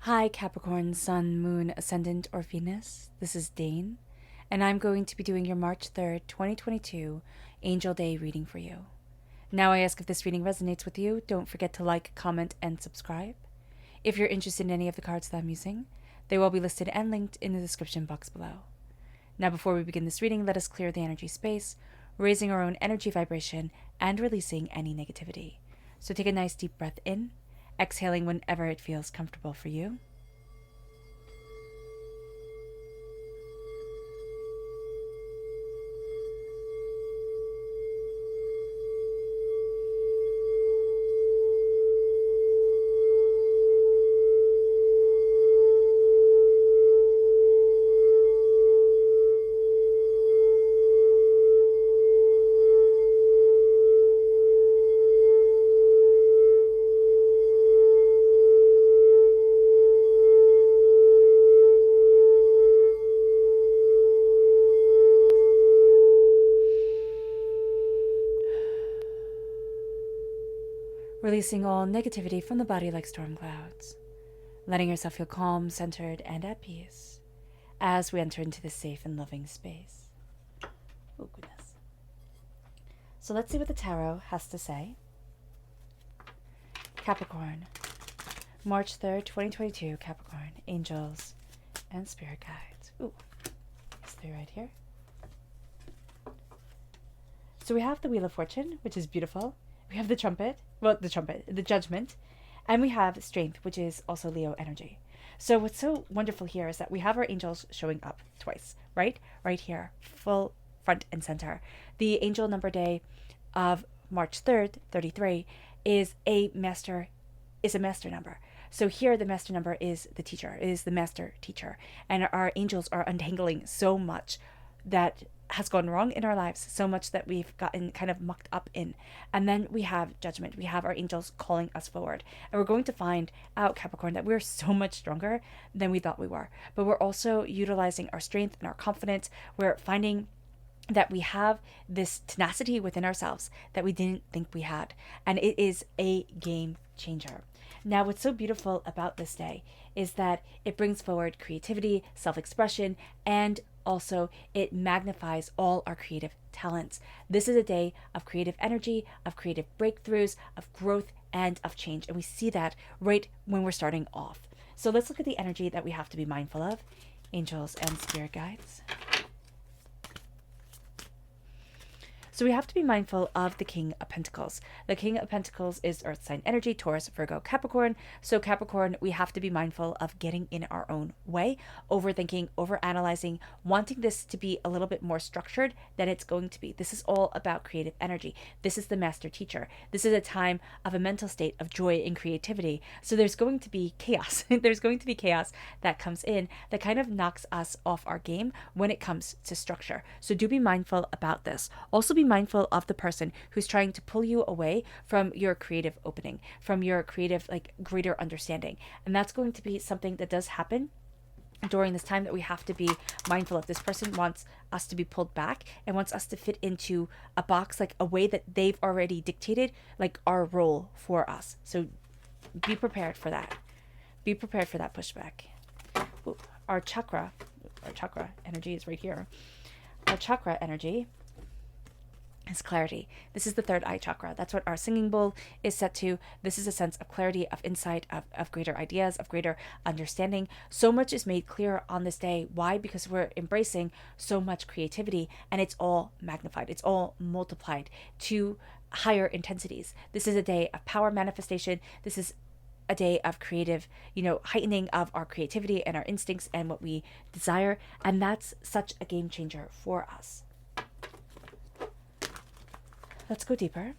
Hi, Capricorn, Sun, Moon, Ascendant, or Venus. This is Dane, and I'm going to be doing your March 3rd, 2022 Angel Day reading for you. Now, I ask if this reading resonates with you, don't forget to like, comment, and subscribe. If you're interested in any of the cards that I'm using, they will be listed and linked in the description box below. Now, before we begin this reading, let us clear the energy space, raising our own energy vibration and releasing any negativity. So take a nice deep breath in, exhaling whenever it feels comfortable for you. Releasing all negativity from the body like storm clouds, letting yourself feel calm, centered, and at peace as we enter into this safe and loving space. Oh, goodness. So let's see what the tarot has to say. Capricorn, March 3rd, 2022, Capricorn, angels and spirit guides. Ooh, these three right here. So we have the Wheel of Fortune, which is beautiful. We have the the Judgment, and we have Strength, which is also Leo energy. So what's so wonderful here is that we have our angels showing up twice, right? Right here, full front and center. The angel number day of March 3rd, 33, is a master number. So here the master number is the teacher, is the master teacher. And our angels are untangling so much that has gone wrong in our lives, so much that we've gotten kind of mucked up in. And then we have Judgment. We have our angels calling us forward. And we're going to find out, Capricorn, that we're so much stronger than we thought we were. But we're also utilizing our strength and our confidence. We're finding that we have this tenacity within ourselves that we didn't think we had. And it is a game changer. Now, what's so beautiful about this day is that it brings forward creativity, self-expression, and also it magnifies all our creative talents. This is a day of creative energy, of creative breakthroughs, of growth, and of change. And we see that right when we're starting off. So let's look at the energy that we have to be mindful of. Angels and spirit guides. So we have to be mindful of the King of Pentacles. The King of Pentacles is earth sign energy, Taurus, Virgo, Capricorn. So Capricorn, we have to be mindful of getting in our own way, overthinking, overanalyzing, wanting this to be a little bit more structured than it's going to be. This is all about creative energy. This is the master teacher. This is a time of a mental state of joy and creativity. So there's going to be chaos. There's going to be chaos that comes in that kind of knocks us off our game when it comes to structure. So do be mindful about this. Also be mindful of the person who's trying to pull you away from your creative opening, from your creative, greater understanding. And that's going to be something that does happen during this time that we have to be mindful of. This person wants us to be pulled back and wants us to fit into a box, like a way that they've already dictated, like our role for us. So be prepared for that. Be prepared for that pushback. Ooh, our chakra energy is right here. Our chakra energy is clarity. This is the third eye chakra. That's what our singing bowl is set to. This is a sense of clarity, of insight, of greater ideas, of greater understanding. So much is made clear on this day. Why? Because we're embracing so much creativity and it's all magnified. It's all multiplied to higher intensities. This is a day of power manifestation. This is a day of creative, heightening of our creativity and our instincts and what we desire. And that's such a game changer for us. Let's go deeper.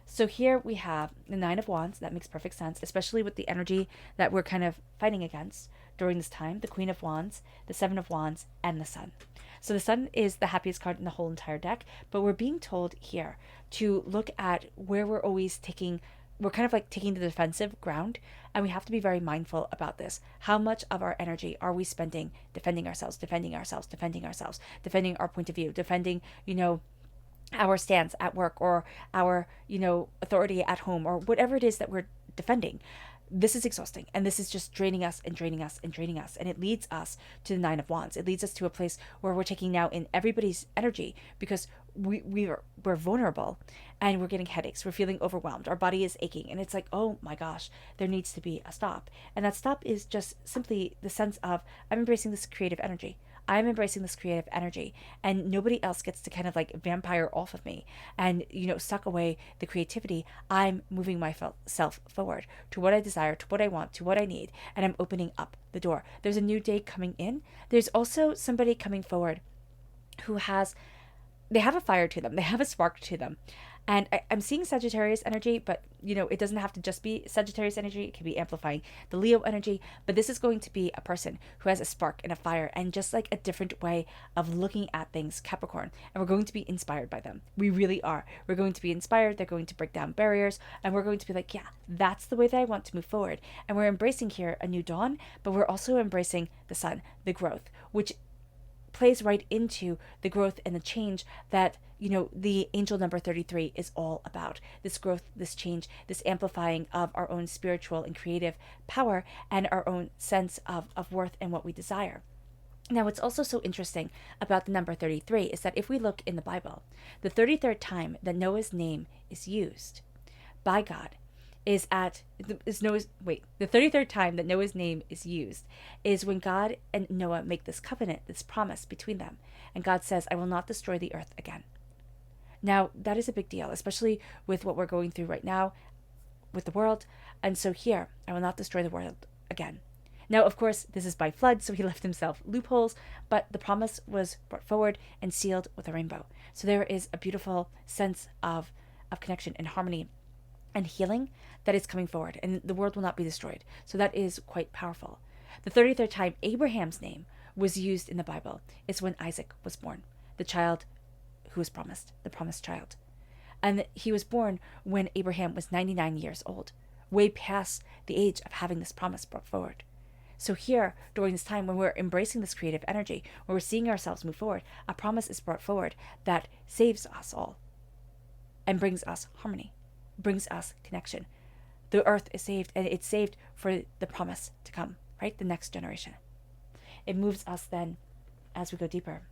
So here we have the Nine of Wands. That makes perfect sense, especially with the energy that we're kind of fighting against during this time. The Queen of Wands, the Seven of Wands, and the Sun. So the Sun is the happiest card in the whole entire deck, but we're being told here to look at where we're always taking we're kind of like taking the defensive ground, and we have to be very mindful about this. How much of our energy are we spending defending ourselves, defending ourselves, defending ourselves, defending our point of view, defending, our stance at work, or our, authority at home, or whatever it is that we're defending. This is exhausting, and this is just draining us and draining us and draining us. And it leads us to the Nine of Wands. It leads us to a place where we're taking now in everybody's energy, because we're vulnerable, and we're getting headaches. We're feeling overwhelmed. Our body is aching. And it's like, oh my gosh, there needs to be a stop. And that stop is just simply the sense of, I'm embracing this creative energy. I'm embracing this creative energy, and nobody else gets to kind of like vampire off of me and, suck away the creativity. I'm moving myself forward to what I desire, to what I want, to what I need, and I'm opening up the door. There's a new day coming in. There's also somebody coming forward who they have a fire to them. They have a spark to them. And I'm seeing Sagittarius energy, but, it doesn't have to just be Sagittarius energy. It can be amplifying the Leo energy. But this is going to be a person who has a spark and a fire and just like a different way of looking at things, Capricorn. And we're going to be inspired by them. We really are. We're going to be inspired. They're going to break down barriers. And we're going to be like, yeah, that's the way that I want to move forward. And we're embracing here a new dawn, but we're also embracing the sun, the growth, which plays right into the growth and the change that, the angel number 33 is all about. This growth, this change, this amplifying of our own spiritual and creative power, and our own sense of worth and what we desire. Now, what's also so interesting about the number 33 is that if we look in the Bible, the 33rd time that Noah's name is used by God the 33rd time that Noah's name is used is when God and Noah make this covenant, this promise between them. And God says, I will not destroy the earth again. Now, that is a big deal, especially with what we're going through right now with the world. And so here, I will not destroy the world again. Now, of course, this is by flood, so he left himself loopholes, but the promise was brought forward and sealed with a rainbow. So there is a beautiful sense of connection and harmony and healing that is coming forward, and the world will not be destroyed. So that is quite powerful. The 33rd time Abraham's name was used in the Bible is when Isaac was born, the child who was promised, the promised child. And he was born when Abraham was 99 years old, way past the age of having this promise brought forward. So here, during this time when we're embracing this creative energy, when we're seeing ourselves move forward, a promise is brought forward that saves us all and brings us harmony, brings us connection. The earth is saved, and it's saved for the promise to come, right? The next generation. It moves us then as we go deeper.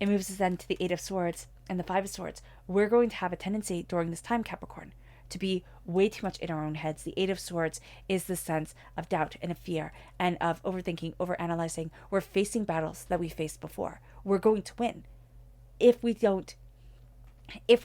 It moves us then to the Eight of Swords and the Five of Swords. We're going to have a tendency during this time, Capricorn, to be way too much in our own heads. The Eight of Swords is the sense of doubt and of fear and of overthinking, overanalyzing. We're facing battles that we faced before. We're going to win if we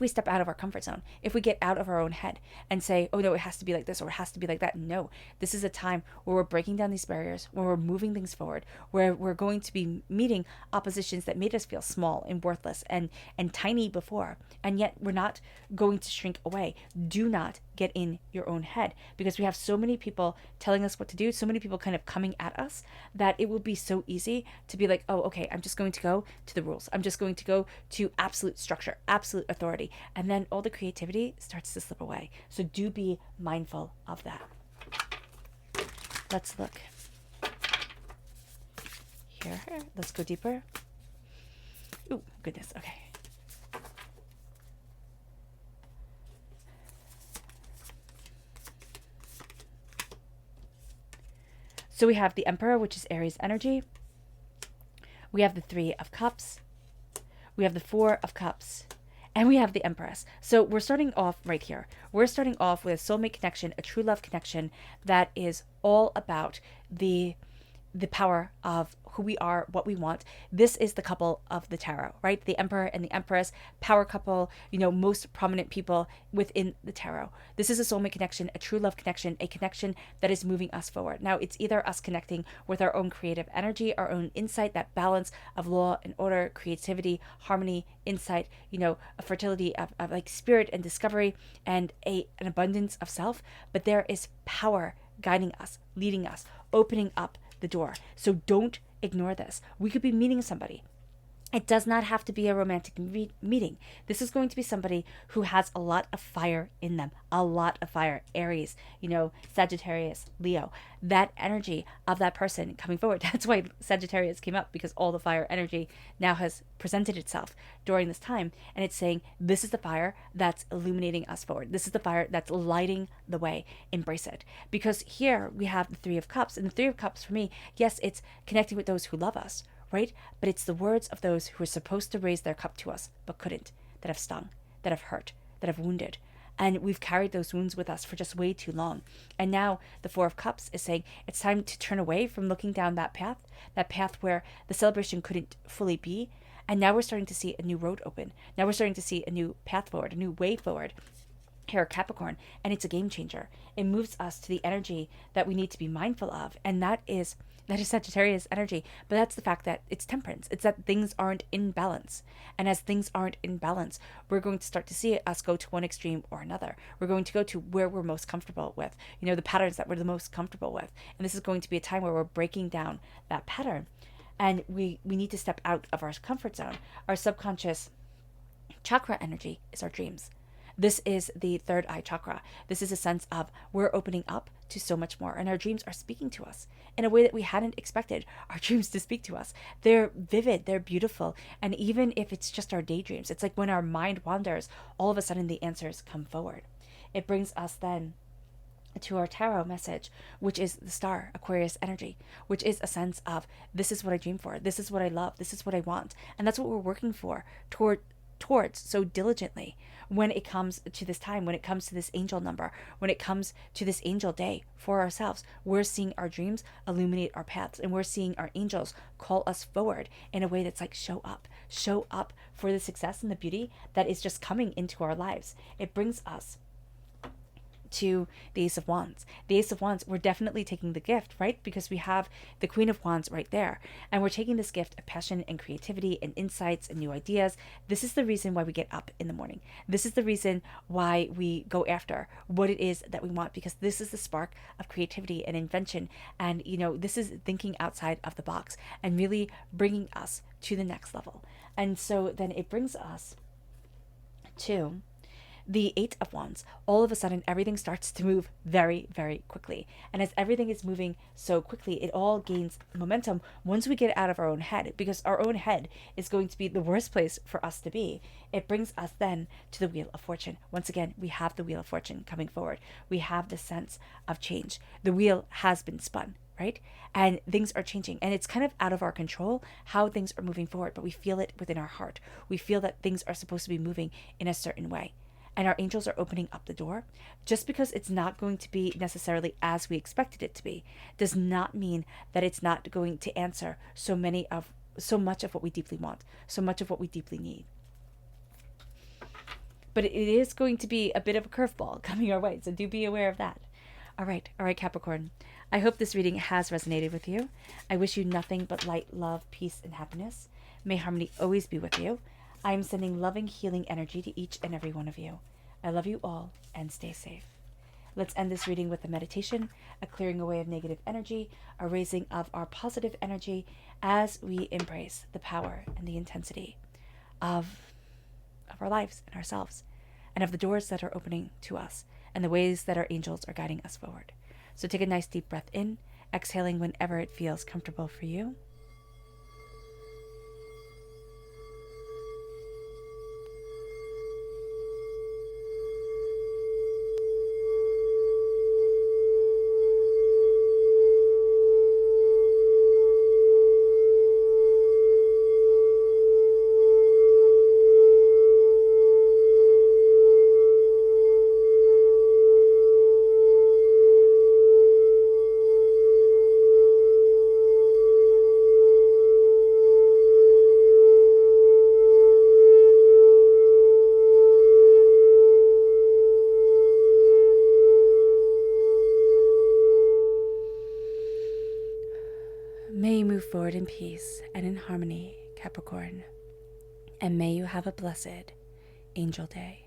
step out of our comfort zone, if we get out of our own head and say, oh no, it has to be like this or it has to be like that. No, this is a time where we're breaking down these barriers, where we're moving things forward, where we're going to be meeting oppositions that made us feel small and worthless and tiny before. And yet we're not going to shrink away. Do not get in your own head, because we have so many people telling us what to do, so many people kind of coming at us, that it will be so easy to be like, oh, okay, I'm just going to go to the rules. I'm just going to go to absolute structure, absolute authority. And then all the creativity starts to slip away. So do be mindful of that. Let's look here. Let's go deeper. Oh, goodness. Okay. So we have the Emperor, which is Aries energy. We have the Three of Cups. We have the Four of Cups. And we have the Empress. So we're starting off right here. We're starting off with a soulmate connection, a true love connection that is all about the the power of who we are, what we want. This is the couple of the tarot, right? The Emperor and the Empress, power couple, most prominent people within the tarot. This is a soulmate connection, a true love connection, a connection that is moving us forward. Now, it's either us connecting with our own creative energy, our own insight, that balance of law and order, creativity, harmony, insight, a fertility of like spirit and discovery, and an abundance of self. But there is power guiding us, leading us, opening up the door. So don't ignore this. We could be meeting somebody. It does not have to be a romantic meeting. This is going to be somebody who has a lot of fire in them, a lot of fire. Aries, Sagittarius, Leo, that energy of that person coming forward. That's why Sagittarius came up, because all the fire energy now has presented itself during this time. And it's saying, this is the fire that's illuminating us forward. This is the fire that's lighting the way. Embrace it. Because here we have the Three of Cups. And the Three of Cups, for me, yes, it's connecting with those who love us, right? But it's the words of those who were supposed to raise their cup to us, but couldn't, that have stung, that have hurt, that have wounded. And we've carried those wounds with us for just way too long. And now the Four of Cups is saying it's time to turn away from looking down that path where the celebration couldn't fully be. And now we're starting to see a new road open. Now we're starting to see a new path forward, a new way forward. Here, Capricorn, and it's a game changer. It moves us to the energy that we need to be mindful of, and that is Sagittarius energy. But that's the fact that it's temperance. It's that things aren't in balance, and as things aren't in balance, we're going to start to see us go to one extreme or another. We're going to go to where we're most comfortable with, the patterns that we're the most comfortable with, and this is going to be a time where we're breaking down that pattern, and we need to step out of our comfort zone. Our subconscious chakra energy is our dreams. This is the third eye chakra. This is a sense of we're opening up to so much more, and our dreams are speaking to us in a way that we hadn't expected our dreams to speak to us. They're vivid, they're beautiful, and even if it's just our daydreams, it's like when our mind wanders, all of a sudden the answers come forward. It brings us then to our tarot message, which is the star, Aquarius energy, which is a sense of this is what I dream for, this is what I love, this is what I want, and that's what we're working for towards so diligently when it comes to this time, when it comes to this angel number, when it comes to this angel day for ourselves. We're seeing our dreams illuminate our paths, and we're seeing our angels call us forward in a way that's like show up for the success and the beauty that is just coming into our lives. It brings us to the Ace of Wands. The Ace of Wands, we're definitely taking the gift, right? Because we have the Queen of Wands right there. And we're taking this gift of passion and creativity and insights and new ideas. This is the reason why we get up in the morning. This is the reason why we go after what it is that we want, because this is the spark of creativity and invention. And, this is thinking outside of the box and really bringing us to the next level. And so then it brings us to the Eight of Wands. All of a sudden, everything starts to move very, very quickly. And as everything is moving so quickly, it all gains momentum once we get out of our own head, because our own head is going to be the worst place for us to be. It brings us then to the Wheel of Fortune. Once again, we have the Wheel of Fortune coming forward. We have the sense of change. The wheel has been spun, right? And things are changing, and it's kind of out of our control how things are moving forward, but we feel it within our heart. We feel that things are supposed to be moving in a certain way. And our angels are opening up the door. Just because it's not going to be necessarily as we expected it to be does not mean that it's not going to answer so much of what we deeply want, so much of what we deeply need. But it is going to be a bit of a curveball coming our way, so do be aware of that. All right, Capricorn. I hope this reading has resonated with you. I wish you nothing but light, love, peace, and happiness. May harmony always be with you. I am sending loving, healing energy to each and every one of you. I love you all, and stay safe. Let's end this reading with a meditation, a clearing away of negative energy, a raising of our positive energy as we embrace the power and the intensity of our lives and ourselves, and of the doors that are opening to us, and the ways that our angels are guiding us forward. So take a nice deep breath in, exhaling whenever it feels comfortable for you. May you move forward in peace and in harmony, Capricorn. And may you have a blessed angel day.